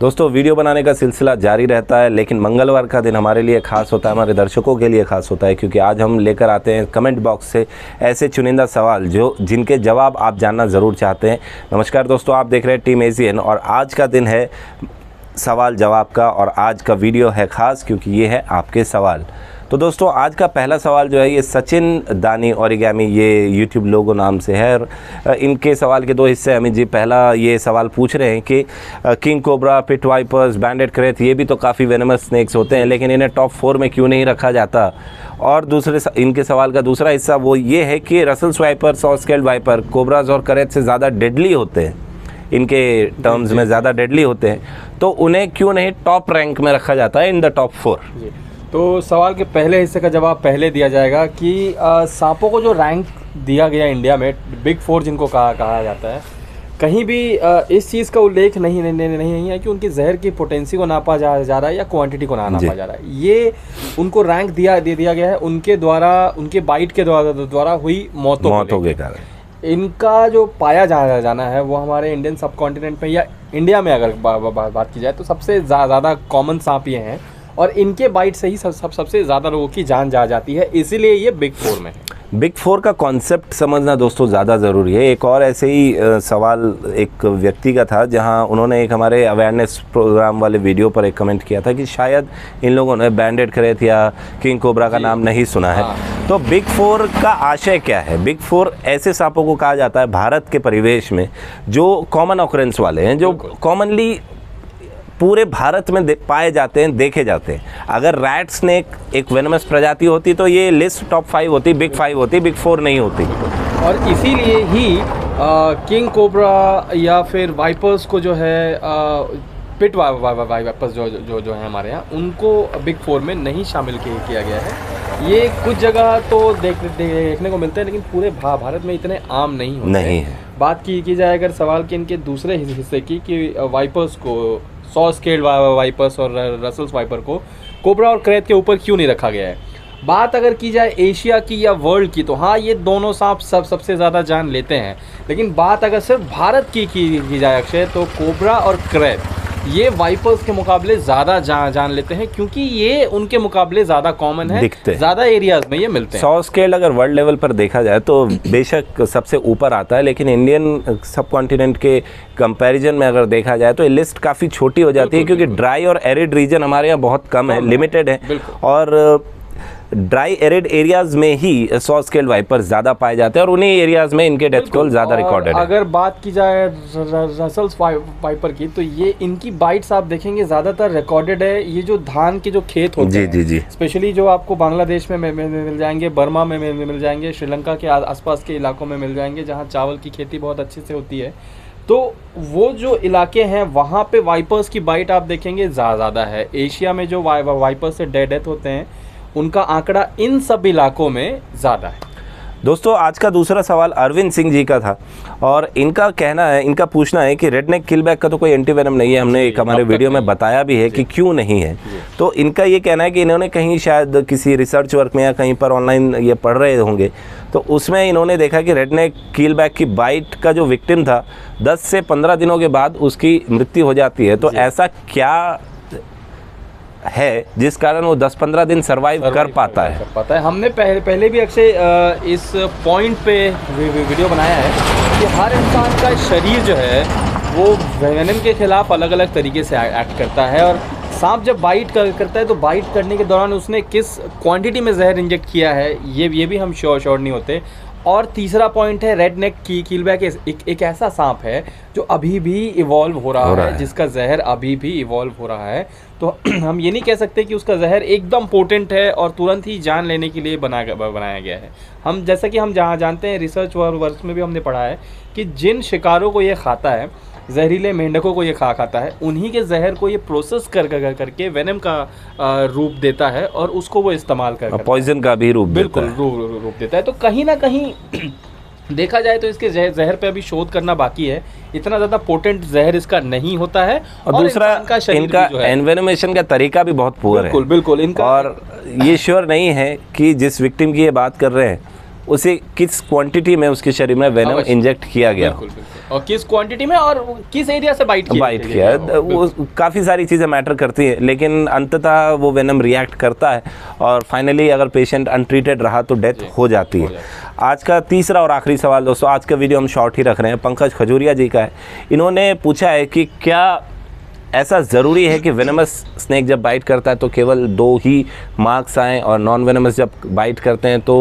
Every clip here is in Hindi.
दोस्तों वीडियो बनाने का सिलसिला जारी रहता है, लेकिन मंगलवार का दिन हमारे लिए खास होता है, हमारे दर्शकों के लिए खास होता है, क्योंकि आज हम लेकर आते हैं कमेंट बॉक्स से ऐसे चुनिंदा सवाल जिनके जवाब आप जानना ज़रूर चाहते हैं। नमस्कार दोस्तों, आप देख रहे हैं टीम एशियन और आज का दिन है सवाल जवाब का और आज का वीडियो है ख़ास क्योंकि ये है आपके सवाल। तो दोस्तों आज का पहला सवाल जो है ये सचिन दानी ओरिगामी, ये यूट्यूब लोगो नाम से है और इनके सवाल के दो हिस्से अमित जी। पहला ये सवाल पूछ रहे हैं कि किंग कोबरा, पिट वाइपर्स, बैंडेड क्रेथ ये भी तो काफ़ी वेनमस स्नेक्स होते हैं, लेकिन इन्हें टॉप 4 में क्यों नहीं रखा जाता। और इनके सवाल का दूसरा हिस्सा वो ये है कि Russell's wiper, saw scaled viper cobras और करेथ से ज़्यादा डेडली होते हैं, इनके टर्म्स में ज़्यादा डेडली होते हैं, तो उन्हें क्यों नहीं टॉप रैंक में रखा जाता है इन द टॉप 4। तो सवाल के पहले हिस्से का जवाब पहले दिया जाएगा कि सांपों को जो रैंक दिया गया इंडिया में, बिग 4 जिनको कहा जाता है, कहीं भी इस चीज़ का उल्लेख नहीं है कि उनकी जहर की पोटेंसी को नापा जा रहा है या क्वांटिटी को नापा जा रहा है। ये उनको रैंक दिया गया है उनके द्वारा, उनके बाइट के द्वारा हुई मौतों के कारण। इनका जो पाया जाना है वो हमारे इंडियन सब कॉन्टिनेंट में या इंडिया में अगर बात की जाए तो सबसे ज़्यादा कॉमन सांप ये हैं और इनके बाइट से ही सबसे ज़्यादा लोगों की जान जा जाती है, इसीलिए ये बिग 4 में है। बिग 4 का कॉन्सेप्ट समझना दोस्तों ज़्यादा ज़रूरी है। एक और ऐसे ही सवाल एक व्यक्ति का था जहां उन्होंने एक हमारे अवेयरनेस प्रोग्राम वाले वीडियो पर एक कमेंट किया था कि शायद इन लोगों ने बैंडेड क्रेथ या किंग कोबरा का नाम नहीं सुना है। तो बिग 4 का आशय क्या है? बिग 4 ऐसे सांपों को कहा जाता है भारत के परिवेश में जो कॉमन ऑकरेंस वाले हैं, जो कॉमनली पूरे भारत में पाए जाते हैं, देखे जाते हैं। अगर रैट स्नेक एक वेनमस प्रजाति होती तो ये लिस्ट टॉप 5 होती, बिग 5 होती, बिग 4 नहीं होती। और इसीलिए ही किंग कोबरा या फिर वाइपर्स को जो है पिट वाइपर्स जो है हमारे यहाँ, उनको बिग 4 में नहीं शामिल किया गया है। ये कुछ जगह तो देखने को मिलते हैं, लेकिन पूरे भारत में इतने आम नहीं होते हैं। बात की जाए अगर सवाल के इनके दूसरे हिस्से की कि वाइपर्स को, सॉ स्केल्ड वाइपर्स और रसल्स वाइपर को कोबरा और क्रेथ के ऊपर क्यों नहीं रखा गया है। बात अगर की जाए एशिया की या वर्ल्ड की तो हाँ, ये दोनों सांप सबसे ज़्यादा जान लेते हैं, लेकिन बात अगर सिर्फ भारत की जाए अक्षय, तो कोबरा और क्रेथ ये वाइपर्स के मुकाबले ज़्यादा जान लेते हैं, क्योंकि ये उनके मुकाबले ज़्यादा कॉमन है, ज़्यादा एरियाज में ये मिलते हैं। सॉ स्केल अगर वर्ल्ड लेवल पर देखा जाए तो बेशक सबसे ऊपर आता है, लेकिन इंडियन सब कॉन्टिनेंट के कंपैरिजन में अगर देखा जाए तो ये लिस्ट काफ़ी छोटी हो जाती है, क्योंकि ड्राई और एरिड रीजन हमारे यहाँ बहुत कम है, लिमिटेड है, और ड्राई एरिड एरियाज में ही सॉ स्केल वाइपर ज़्यादा पाए जाते हैं और उन्हीं एरियाज में इनके डेथ टोल ज़्यादा रिकॉर्डेड है। अगर बात की जाए रसल्स वाइपर की तो ये इनकी बाइट्स आप देखेंगे ज़्यादातर रिकॉर्डेड है। ये जो धान के जो खेत होते हैं, जी, स्पेशली जो आपको बांग्लादेश में मिल जाएंगे, बर्मा में मिल जाएंगे, श्रीलंका के आसपास के इलाकों में मिल जाएंगे, जहाँ चावल की खेती बहुत अच्छे से होती है, तो वो जो इलाके हैं वहाँ पे वाइपर्स की बाइट आप देखेंगे ज़्यादा है। एशिया में जो वाइपर्स से डेथ होते हैं उनका आंकड़ा इन सब इलाकों में ज़्यादा है। दोस्तों आज का दूसरा सवाल अरविंद सिंह जी का था और इनका कहना है, इनका पूछना है कि रेडनेक किलबैक का तो कोई एंटीवेनम नहीं है, हमने एक हमारे वीडियो में बताया भी है कि क्यों नहीं है। तो इनका ये कहना है कि इन्होंने कहीं शायद किसी रिसर्च वर्क में या कहीं पर ऑनलाइन ये पढ़ रहे होंगे, तो उसमें इन्होंने देखा कि रेडनेक किलबैक की बाइट का जो विक्टिम था 10 से 15 दिनों के बाद उसकी मृत्यु हो जाती है। तो ऐसा क्या है जिस कारण वो 10-15 दिन सर्वाइव कर पाता है? हमने पहले भी अक्षय इस पॉइंट पे वीडियो बनाया है कि हर इंसान का शरीर जो है वो वेनम के खिलाफ अलग अलग तरीके से एक्ट करता है, और सांप जब बाइट करता है तो बाइट करने के दौरान उसने किस क्वांटिटी में जहर इंजेक्ट किया है ये भी हम श्योर नहीं होते। और तीसरा पॉइंट है रेडनेक किलबैक एक ऐसा सांप है जो अभी भी इवॉल्व हो रहा है, जिसका जहर अभी भी इवॉल्व हो रहा है। तो हम ये नहीं कह सकते कि उसका जहर एकदम पोटेंट है और तुरंत ही जान लेने के लिए बनाया गया है। हम जैसा कि हम जहाँ जानते हैं, रिसर्च वर्क में भी हमने पढ़ा है कि जिन शिकारों को ये खाता है, जहरीले मेंढकों को ये खाता है, उन्हीं के जहर को ये प्रोसेस करके वेनम का रूप देता है और उसको वो इस्तेमाल कर पॉइजन का भी रूप रूप देता है। तो कहीं ना कहीं देखा जाए तो इसके जहर पे अभी शोध करना बाकी है, इतना ज़्यादा पोटेंट जहर इसका नहीं होता है। और दूसरा इनका एनवेनोमेशन का तरीका भी बहुत पुअर है। बिल्कुल इनका, और ये श्योर नहीं है कि जिस विक्टिम की ये बात कर रहे हैं उसे किस क्वांटिटी में उसके शरीर में वेनम अवश्य। इंजेक्ट किया गया। बिल्कुल, बिल्कुल। और किस क्वांटिटी में और किस एरिया से बाइट किया वो काफ़ी सारी चीज़ें मैटर करती हैं, लेकिन अंततः वो वेनम रिएक्ट करता है और फाइनली अगर पेशेंट अनट्रीटेड रहा तो डेथ हो जाती है। आज का तीसरा और आखिरी सवाल दोस्तों, आज का वीडियो हम शॉर्ट ही रख रहे हैं, पंकज खजूरिया जी का है। इन्होंने पूछा है कि क्या ऐसा ज़रूरी है कि वेनमस स्नेक जब बाइट करता है तो केवल 2 ही मार्क्स आएँ और नॉन वेनमस जब बाइट करते हैं तो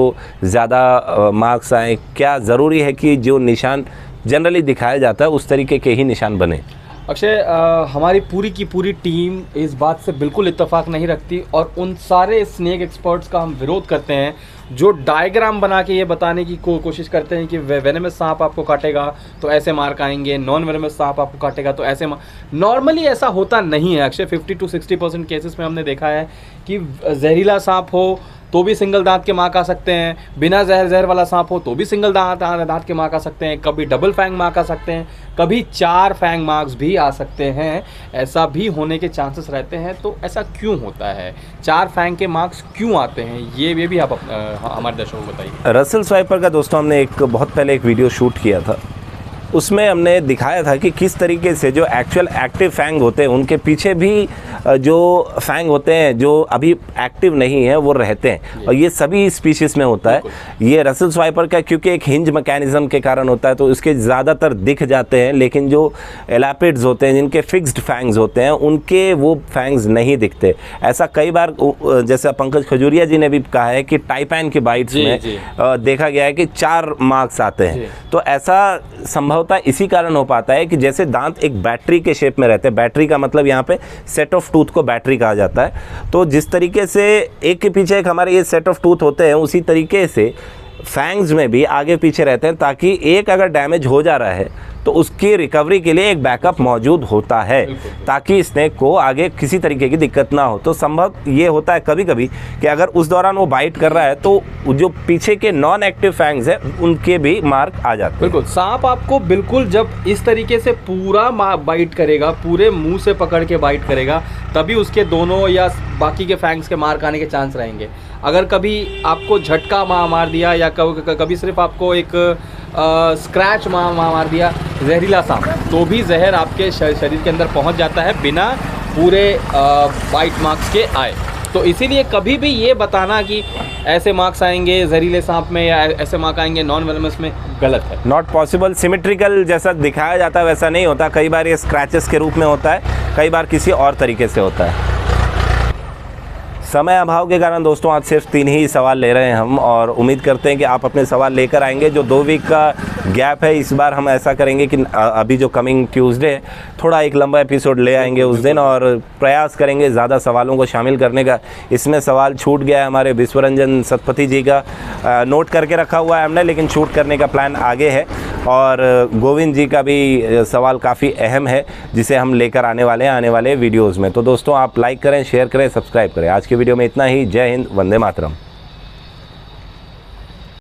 ज़्यादा मार्क्स आएँ? क्या ज़रूरी है कि जो निशान जनरली दिखाया जाता है उस तरीके के ही निशान बने? अक्षय, हमारी पूरी की पूरी टीम इस बात से बिल्कुल इत्तेफाक नहीं रखती और उन सारे स्नेक एक्सपर्ट्स का हम विरोध करते हैं जो डायग्राम बना के ये बताने की कोशिश करते हैं कि वेनमस सांप आपको काटेगा तो ऐसे मार्क आएंगे, नॉन वेनमस सांप आपको काटेगा तो ऐसे नॉर्मली ऐसा होता नहीं है अक्षय। 50 to 60% केसेस में हमने देखा है कि जहरीला सांप हो तो भी सिंगल दांत के मार्क आ सकते हैं, बिना जहर वाला सांप हो तो भी सिंगल दांत के मार्क आ सकते हैं, कभी डबल फैंग मार्क आ सकते हैं, कभी 4 फैंग मार्क्स भी आ सकते हैं। ऐसा भी होने के चांसेस रहते हैं। तो ऐसा क्यों होता है, 4 फैंग के मार्क्स क्यों आते हैं, ये भी आप हमारे दर्शकों को बताइए। रसेल स्वाइपर का दोस्तों हमने बहुत पहले एक वीडियो शूट किया था, उसमें हमने दिखाया था कि किस तरीके से जो एक्चुअल एक्टिव फैंग होते हैं उनके पीछे भी जो फैंग होते हैं जो अभी एक्टिव नहीं है वो रहते हैं, और ये सभी स्पीशीज़ में होता है। ये रसेल स्वाइपर का क्योंकि एक हिंज मैकेनिज्म के कारण होता है तो इसके ज़्यादातर दिख जाते हैं, लेकिन जो एलापिड्स होते हैं जिनके फिक्स्ड फैंग्स होते हैं उनके वो फैंग्स नहीं दिखते। ऐसा कई बार जैसा पंकज खजूरिया जी ने भी कहा है कि टाइपैन के बाइट्स में देखा गया है कि 4 मार्क्स आते हैं। तो ऐसा संभव इसी कारण हो पाता है कि जैसे दांत एक बैटरी के शेप में रहते हैं, बैटरी का मतलब यहाँ पे सेट ऑफ टूथ को बैटरी कहा जाता है, तो जिस तरीके से एक के पीछे एक हमारे ये सेट ऑफ टूथ होते हैं उसी तरीके से फैंग्स में भी आगे पीछे रहते हैं, ताकि एक अगर डैमेज हो जा रहा है तो उसकी रिकवरी के लिए एक बैकअप मौजूद होता है, ताकि स्नेक को आगे किसी तरीके की दिक्कत ना हो। तो संभव ये होता है कभी कभी कि अगर उस दौरान वो बाइट कर रहा है तो जो पीछे के नॉन एक्टिव फैंग्स हैं उनके भी मार्क आ जाते हैं। बिल्कुल, सांप आपको बिल्कुल जब इस तरीके से पूरा बाइट करेगा, पूरे मुंह से पकड़ के बाइट करेगा, तभी उसके दोनों या बाकी के फैंग्स के मार्क आने के चांस रहेंगे। अगर कभी आपको झटका मार दिया या कभी सिर्फ आपको एक स्क्रैच मार दिया जहरीला सांप, तो भी जहर आपके शरीर के अंदर पहुंच जाता है बिना पूरे बाइट मार्क्स के आए। तो इसीलिए कभी भी ये बताना कि ऐसे मार्क्स आएंगे जहरीले सांप में या ऐसे मार्क आएंगे नॉन वेनमस में, गलत है। Not possible. सिमेट्रिकल जैसा दिखाया जाता है वैसा नहीं होता। कई बार ये स्क्रैचेस के रूप में होता है, कई बार किसी और तरीके से होता है। समय अभाव के कारण दोस्तों आज सिर्फ 3 ही सवाल ले रहे हैं हम, और उम्मीद करते हैं कि आप अपने सवाल लेकर आएंगे। जो 2 वीक का गैप है, इस बार हम ऐसा करेंगे कि अभी जो कमिंग ट्यूसडे थोड़ा एक लंबा एपिसोड ले आएंगे उस दिन, और प्रयास करेंगे ज़्यादा सवालों को शामिल करने का। इसमें सवाल छूट गया है हमारे विश्वरंजन सतपथी जी का, नोट करके रखा हुआ है हमने, लेकिन शूट करने का प्लान आगे है। और गोविंद जी का भी सवाल काफ़ी अहम है जिसे हम लेकर आने वाले हैं आने वाले वीडियोज़ में। तो दोस्तों आप लाइक करें, शेयर करें, सब्सक्राइब करें। आज के वीडियो में इतना ही। जय हिंद, वंदे मातरम।